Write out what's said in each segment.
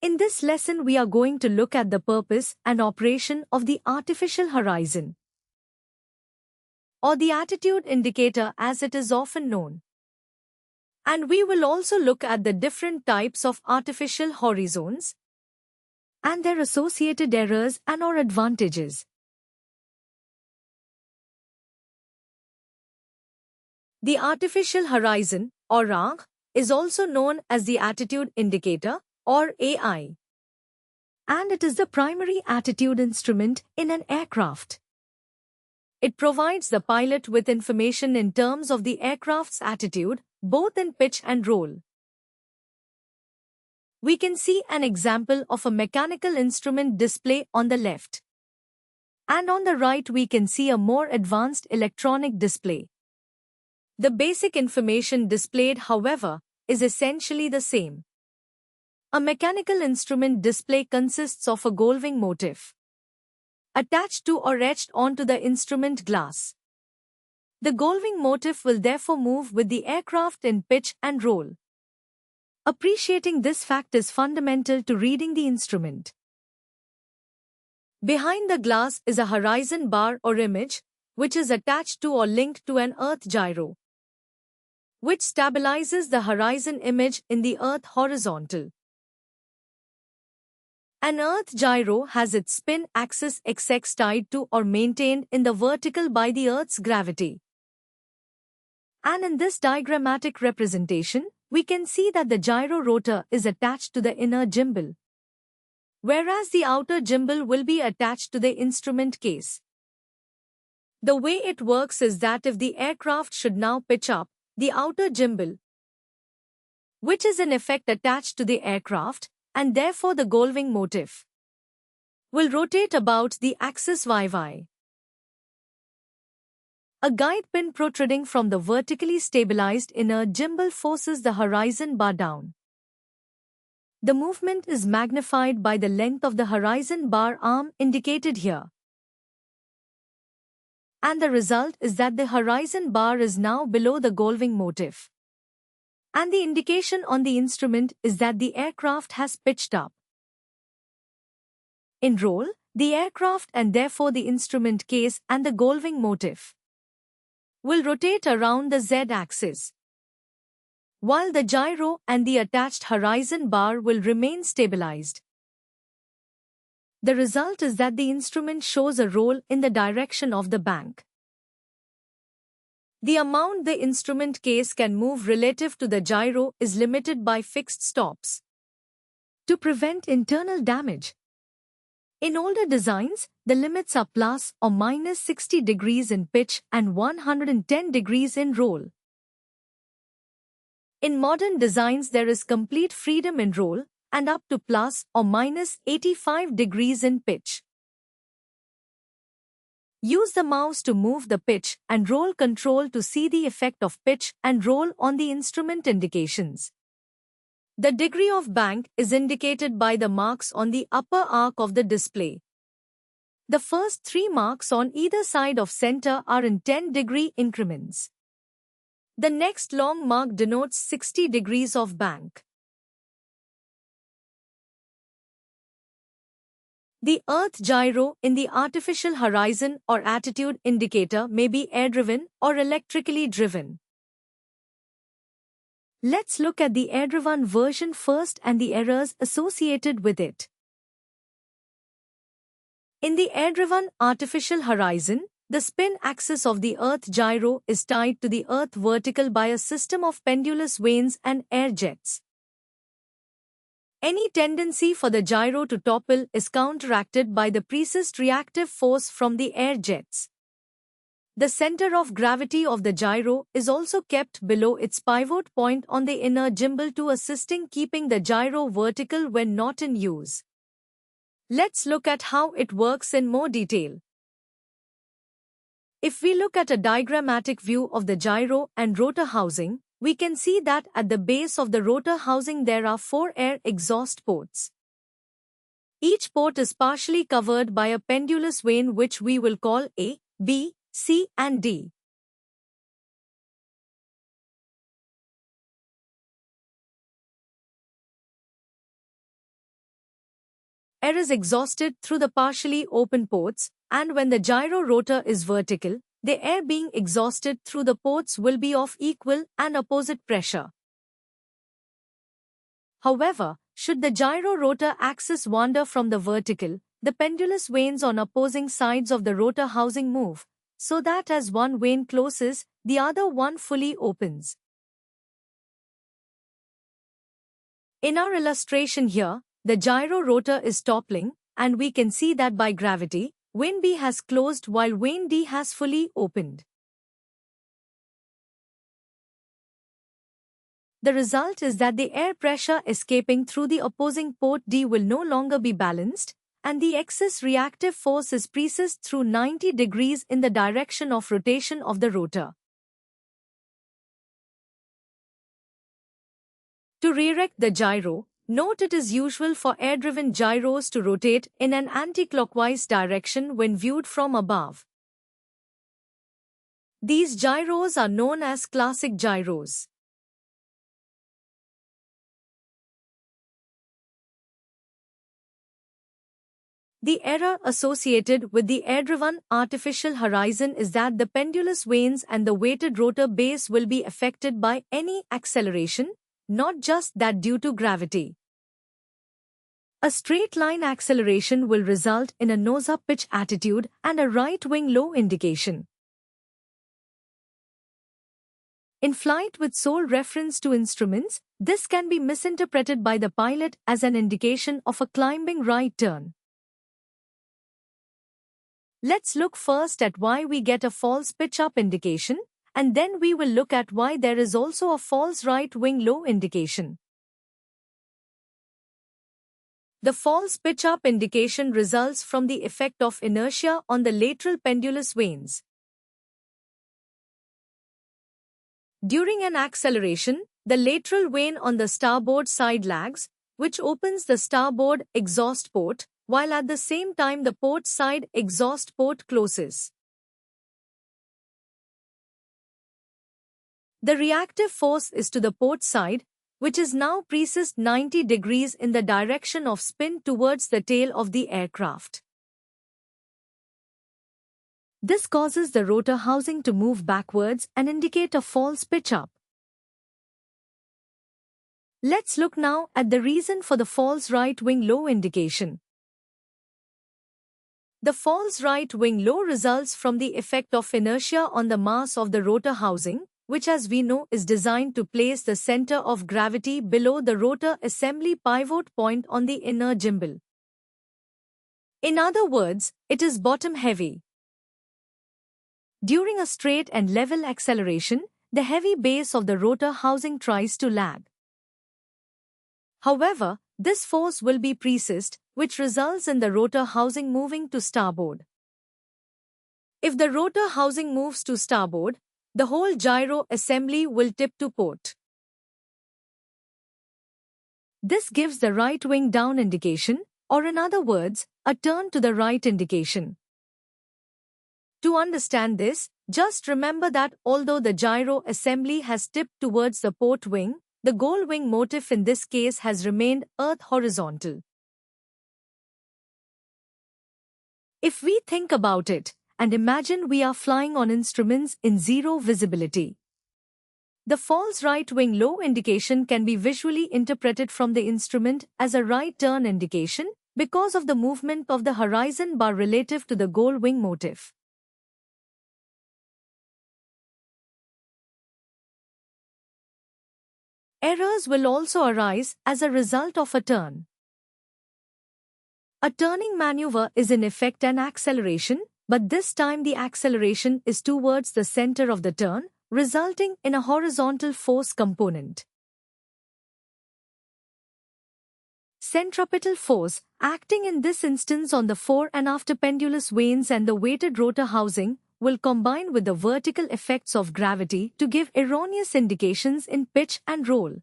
In this lesson, we are going to look at the purpose and operation of the artificial horizon, or the attitude indicator as it is often known. And we will also look at the different types of artificial horizons and their associated errors and or advantages. The artificial horizon, or ARH, is also known as the attitude indicator, or AI. And it is the primary attitude instrument in an aircraft. It provides the pilot with information in terms of the aircraft's attitude, both in pitch and roll. We can see an example of a mechanical instrument display on the left. And on the right we can see a more advanced electronic display. The basic information displayed, however, is essentially the same. A mechanical instrument display consists of a Goldwing motif attached to or etched onto the instrument glass. The Goldwing motif will therefore move with the aircraft in pitch and roll. Appreciating this fact is fundamental to reading the instrument. Behind the glass is a horizon bar or image, which is attached to or linked to an earth gyro, which stabilizes the horizon image in the earth horizontal. An earth gyro has its spin axis XX tied to or maintained in the vertical by the earth's gravity. And in this diagrammatic representation, we can see that the gyro rotor is attached to the inner gimbal, whereas the outer gimbal will be attached to the instrument case. The way it works is that if the aircraft should now pitch up, the outer gimbal, which is in effect attached to the aircraft, and therefore the Goldwing motif, will rotate about the axis YY. A guide pin protruding from the vertically stabilized inner gimbal forces the horizon bar down. The movement is magnified by the length of the horizon bar arm indicated here. And the result is that the horizon bar is now below the Goldwing motif. And the indication on the instrument is that the aircraft has pitched up. In roll, the aircraft and therefore the instrument case and the Goldwing motif will rotate around the Z-axis, while the gyro and the attached horizon bar will remain stabilized. The result is that the instrument shows a roll in the direction of the bank. The amount the instrument case can move relative to the gyro is limited by fixed stops to prevent internal damage. In older designs, the limits are plus or minus 60 degrees in pitch and 110 degrees in roll. In modern designs, there is complete freedom in roll and up to plus or minus 85 degrees in pitch. Use the mouse to move the pitch and roll control to see the effect of pitch and roll on the instrument indications. The degree of bank is indicated by the marks on the upper arc of the display. The first three marks on either side of center are in 10-degree increments. The next long mark denotes 60 degrees of bank. The earth gyro in the artificial horizon or attitude indicator may be air-driven or electrically driven. Let's look at the air-driven version first and the errors associated with it. In the air-driven artificial horizon, the spin axis of the earth gyro is tied to the earth vertical by a system of pendulous vanes and air jets. Any tendency for the gyro to topple is counteracted by the precise reactive force from the air jets. The center of gravity of the gyro is also kept below its pivot point on the inner gimbal to assisting keeping the gyro vertical when not in use. Let's look at how it works in more detail. If we look at a diagrammatic view of the gyro and rotor housing, we can see that at the base of the rotor housing there are 4 air exhaust ports. Each port is partially covered by a pendulous vane which we will call A, B, C and D. air is exhausted through the partially open ports, and when the gyro rotor is vertical, the air being exhausted through the ports will be of equal and opposite pressure. However, should the gyro rotor axis wander from the vertical, the pendulous vanes on opposing sides of the rotor housing move, so that as one vane closes, the other one fully opens. In our illustration here, the gyro rotor is toppling, and we can see that by gravity, vane B has closed while vane D has fully opened. The result is that the air pressure escaping through the opposing port D will no longer be balanced, and the excess reactive force is precessed through 90 degrees in the direction of rotation of the rotor. To re-erect the gyro, note it is usual for air-driven gyros to rotate in an anti-clockwise direction when viewed from above. These gyros are known as classic gyros. The error associated with the air-driven artificial horizon is that the pendulous vanes and the weighted rotor base will be affected by any acceleration, not just that due to gravity. A straight-line acceleration will result in a nose-up pitch attitude and a right-wing low indication. In flight with sole reference to instruments, this can be misinterpreted by the pilot as an indication of a climbing right turn. Let's look first at why we get a false pitch-up indication, and then we will look at why there is also a false right-wing low indication. The false pitch-up indication results from the effect of inertia on the lateral pendulous vanes. During an acceleration, the lateral vane on the starboard side lags, which opens the starboard exhaust port, while at the same time the port side exhaust port closes. The reactive force is to the port side, which is now precessed 90 degrees in the direction of spin towards the tail of the aircraft. This causes the rotor housing to move backwards and indicate a false pitch-up. Let's look now at the reason for the false right-wing low indication. The false right-wing low results from the effect of inertia on the mass of the rotor housing, which as we know is designed to place the center of gravity below the rotor assembly pivot point on the inner gimbal. In other words, it is bottom-heavy. During a straight and level acceleration, the heavy base of the rotor housing tries to lag. However, this force will be precessed, which results in the rotor housing moving to starboard. If the rotor housing moves to starboard, the whole gyro assembly will tip to port. This gives the right wing down indication, or in other words, a turn to the right indication. To understand this, just remember that although the gyro assembly has tipped towards the port wing, the goal wing motif in this case has remained earth horizontal. If we think about it, and imagine we are flying on instruments in zero visibility, the false right wing low indication can be visually interpreted from the instrument as a right turn indication because of the movement of the horizon bar relative to the goal wing motif. Errors will also arise as a result of a turn. A turning maneuver is in effect an acceleration, but this time the acceleration is towards the center of the turn, resulting in a horizontal force component. Centripetal force, acting in this instance on the fore and after pendulous vanes and the weighted rotor housing, will combine with the vertical effects of gravity to give erroneous indications in pitch and roll.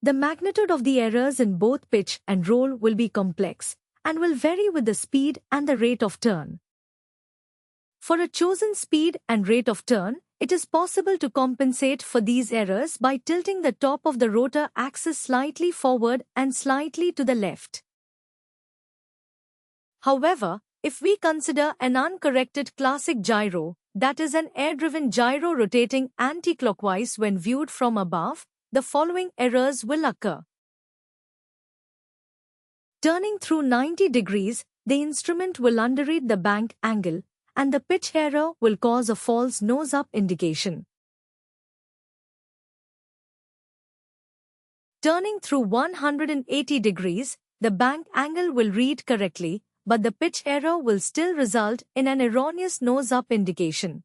The magnitude of the errors in both pitch and roll will be complex and will vary with the speed and the rate of turn. For a chosen speed and rate of turn, It is possible to compensate for these errors by tilting the top of the rotor axis slightly forward and slightly to the left. However, if we consider an uncorrected classic gyro, that is an air-driven gyro rotating anti-clockwise when viewed from above, the following errors will occur. Turning through 90 degrees, the instrument will underrate the bank angle, and the pitch error will cause a false nose-up indication. Turning through 180 degrees, the bank angle will read correctly, but the pitch error will still result in an erroneous nose-up indication.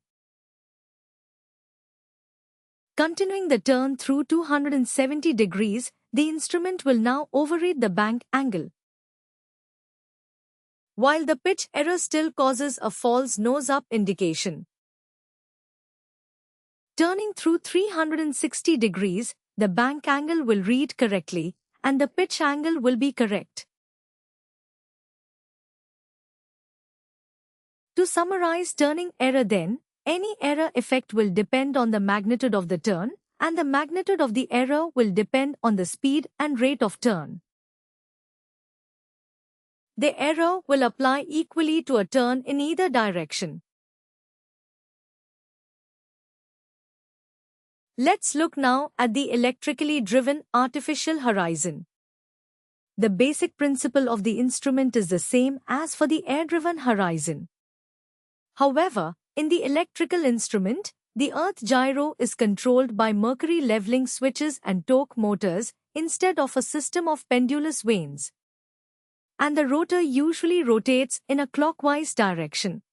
Continuing the turn through 270 degrees, the instrument will now overread the bank angle, while the pitch error still causes a false nose-up indication. Turning through 360 degrees, the bank angle will read correctly, and the pitch angle will be correct. To summarize turning error then, any error effect will depend on the magnitude of the turn, and the magnitude of the error will depend on the speed and rate of turn. The error will apply equally to a turn in either direction. Let's look now at the electrically driven artificial horizon. The basic principle of the instrument is the same as for the air-driven horizon. However, in the electrical instrument, the earth gyro is controlled by mercury leveling switches and torque motors instead of a system of pendulous vanes, and the rotor usually rotates in a clockwise direction.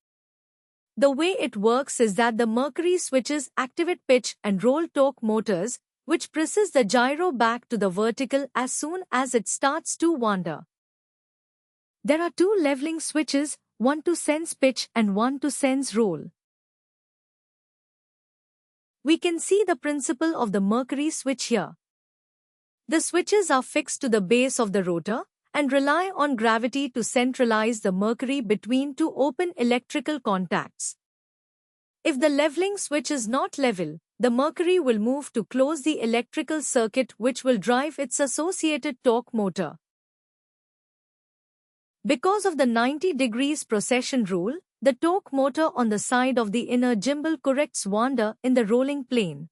The way it works is that the mercury switches activate pitch and roll torque motors, which presses the gyro back to the vertical as soon as it starts to wander. There are two leveling switches, one to sense pitch and one to sense roll. We can see the principle of the mercury switch here. The switches are fixed to the base of the rotor and rely on gravity to centralize the mercury between two open electrical contacts. If the leveling switch is not level, the mercury will move to close the electrical circuit, which will drive its associated torque motor. Because of the 90 degrees precession rule, the torque motor on the side of the inner gimbal corrects wander in the rolling plane.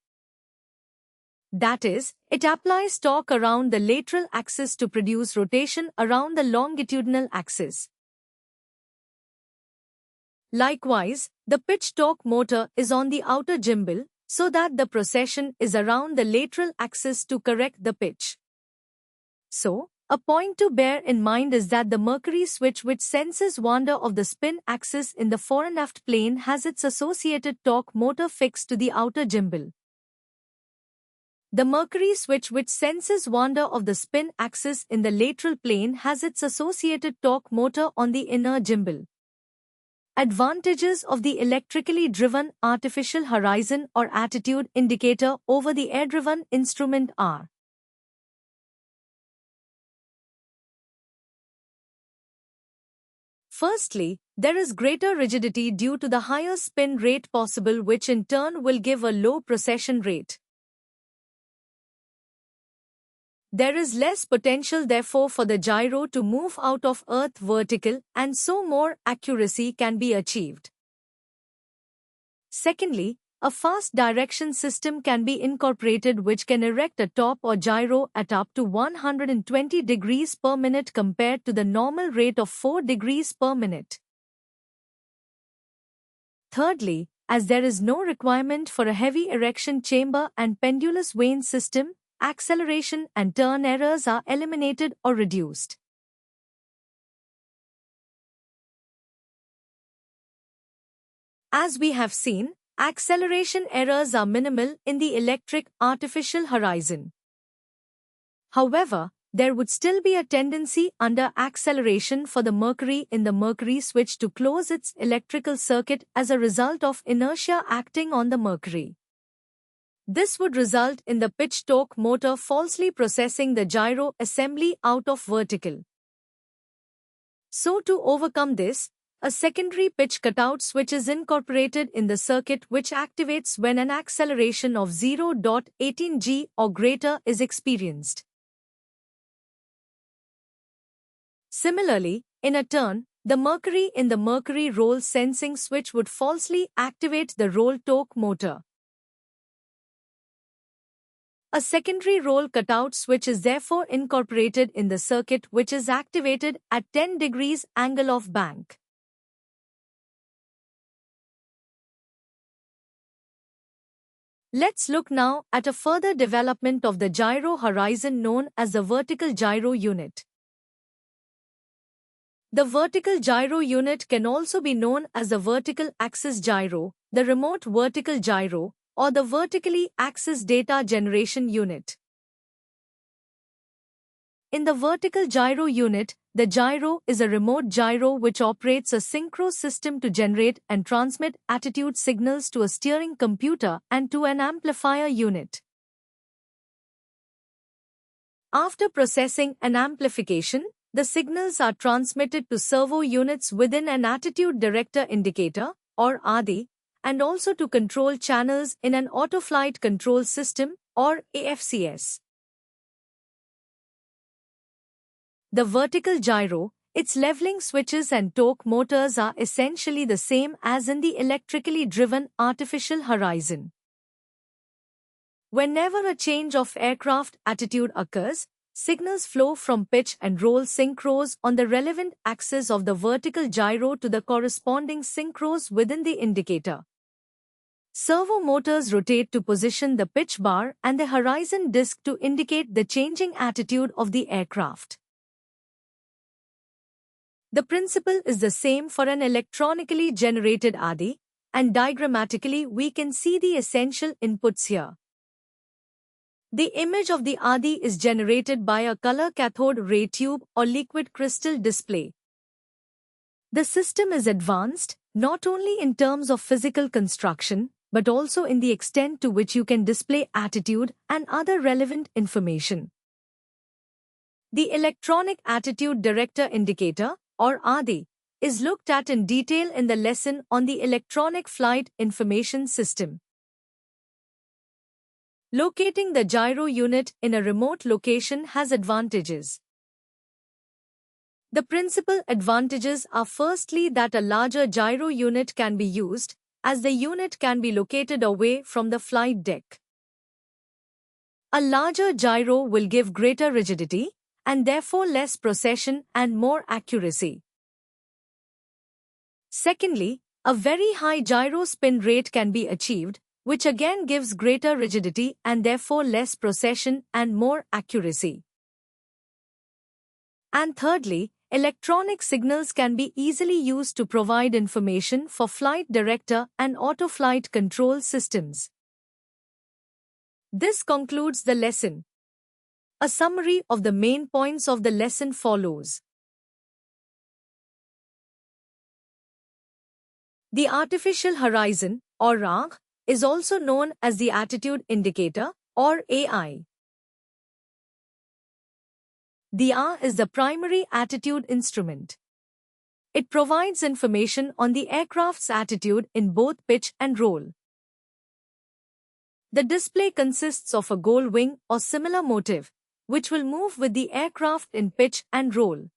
That is, it applies torque around the lateral axis to produce rotation around the longitudinal axis. Likewise, the pitch torque motor is on the outer gimbal, so that the precession is around the lateral axis to correct the pitch. So, a point to bear in mind is that the mercury switch, which senses wander of the spin axis in the fore and aft plane, has its associated torque motor fixed to the outer gimbal. The mercury switch, which senses wander of the spin axis in the lateral plane, has its associated torque motor on the inner gimbal. Advantages of the electrically driven artificial horizon or attitude indicator over the air-driven instrument are: firstly, there is greater rigidity due to the higher spin rate possible, which in turn will give a low precession rate. There is less potential therefore for the gyro to move out of earth vertical, and so more accuracy can be achieved. Secondly, a fast direction system can be incorporated, which can erect a top or gyro at up to 120 degrees per minute compared to the normal rate of 4 degrees per minute. Thirdly, as there is no requirement for a heavy erection chamber and pendulous vane system, acceleration and turn errors are eliminated or reduced. As we have seen, acceleration errors are minimal in the electric artificial horizon. However, there would still be a tendency under acceleration for the mercury in the mercury switch to close its electrical circuit as a result of inertia acting on the mercury. This would result in the pitch torque motor falsely processing the gyro assembly out of vertical. So to overcome this, A secondary pitch cutout switch is incorporated in the circuit which activates when an acceleration of 0.18 g or greater is experienced. Similarly, in a turn, the mercury in the mercury roll sensing switch would falsely activate the roll torque motor. A secondary roll cutout switch is therefore incorporated in the circuit which is activated at 10 degrees angle of bank. Let's look now at a further development of the gyro horizon known as the vertical gyro unit. The vertical gyro unit can also be known as the vertical axis gyro, the remote vertical gyro, or the vertically axis data generation unit. In the vertical gyro unit, the gyro is a remote gyro which operates a synchro system to generate and transmit attitude signals to a steering computer and to an amplifier unit. After processing and amplification, the signals are transmitted to servo units within an attitude director indicator, or ADI, and also to control channels in an auto-flight control system, or AFCS. The vertical gyro, its leveling switches and torque motors are essentially the same as in the electrically driven artificial horizon. Whenever a change of aircraft attitude occurs, signals flow from pitch and roll synchros on the relevant axis of the vertical gyro to the corresponding synchros within the indicator. Servo motors rotate to position the pitch bar and the horizon disc to indicate the changing attitude of the aircraft. The principle is the same for an electronically generated ADI, and diagrammatically we can see the essential inputs here. The image of the ADI is generated by a color cathode ray tube or liquid crystal display. The system is advanced, not only in terms of physical construction, but also in the extent to which you can display attitude and other relevant information. The Electronic Attitude Director Indicator, or ADI, is looked at in detail in the lesson on the Electronic Flight Information System. Locating the gyro unit in a remote location has advantages. The principal advantages are firstly that a larger gyro unit can be used, as the unit can be located away from the flight deck. A larger gyro will give greater rigidity, and therefore less precession and more accuracy. Secondly, a very high gyro spin rate can be achieved, which again gives greater rigidity and therefore less precession and more accuracy. And thirdly, electronic signals can be easily used to provide information for flight director and auto-flight control systems. This concludes the lesson. A summary of the main points of the lesson follows. The artificial horizon, or ARH, is also known as the attitude indicator, or AI. The ARH is the primary attitude instrument. It provides information on the aircraft's attitude in both pitch and roll. The display consists of a gold wing or similar motive, which will move with the aircraft in pitch and roll.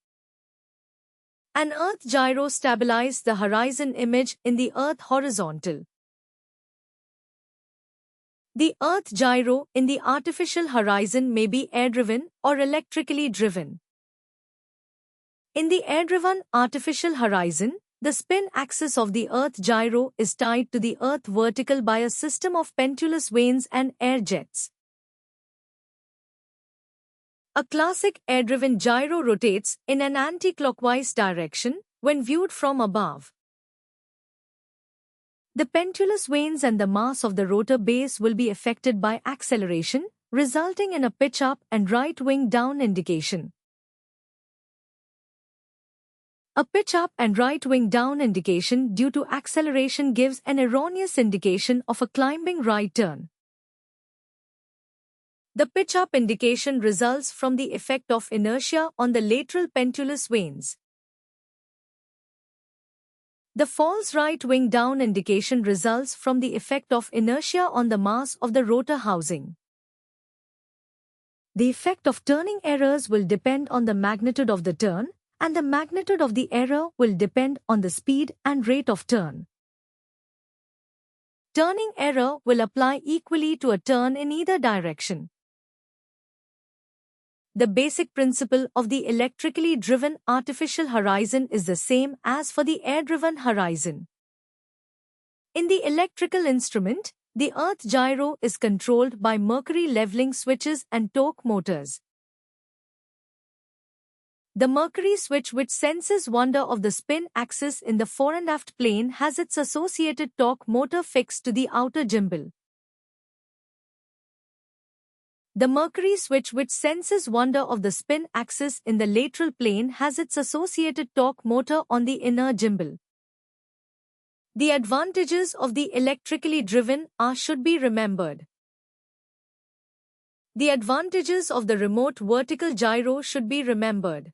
An earth gyro stabilizes the horizon image in the earth horizontal. The earth gyro in the artificial horizon may be air-driven or electrically driven. In the air-driven artificial horizon, the spin axis of the earth gyro is tied to the earth vertical by a system of pendulous vanes and air jets. A classic air-driven gyro rotates in an anti-clockwise direction when viewed from above. The pendulous vanes and the mass of the rotor base will be affected by acceleration, resulting in a pitch up and right wing down indication. A pitch up and right wing down indication due to acceleration gives an erroneous indication of a climbing right turn. The pitch-up indication results from the effect of inertia on the lateral pendulous vanes. The false right wing down indication results from the effect of inertia on the mass of the rotor housing. The effect of turning errors will depend on the magnitude of the turn, and the magnitude of the error will depend on the speed and rate of turn. Turning error will apply equally to a turn in either direction. The basic principle of the electrically driven artificial horizon is the same as for the air-driven horizon. In the electrical instrument, the Earth gyro is controlled by mercury leveling switches and torque motors. The mercury switch, which senses wander of the spin axis in the fore and aft plane, has its associated torque motor fixed to the outer gimbal. The mercury switch, which senses wander of the spin axis in the lateral plane, has its associated torque motor on the inner gimbal. The advantages of the electrically driven should be remembered. The advantages of the remote vertical gyro should be remembered.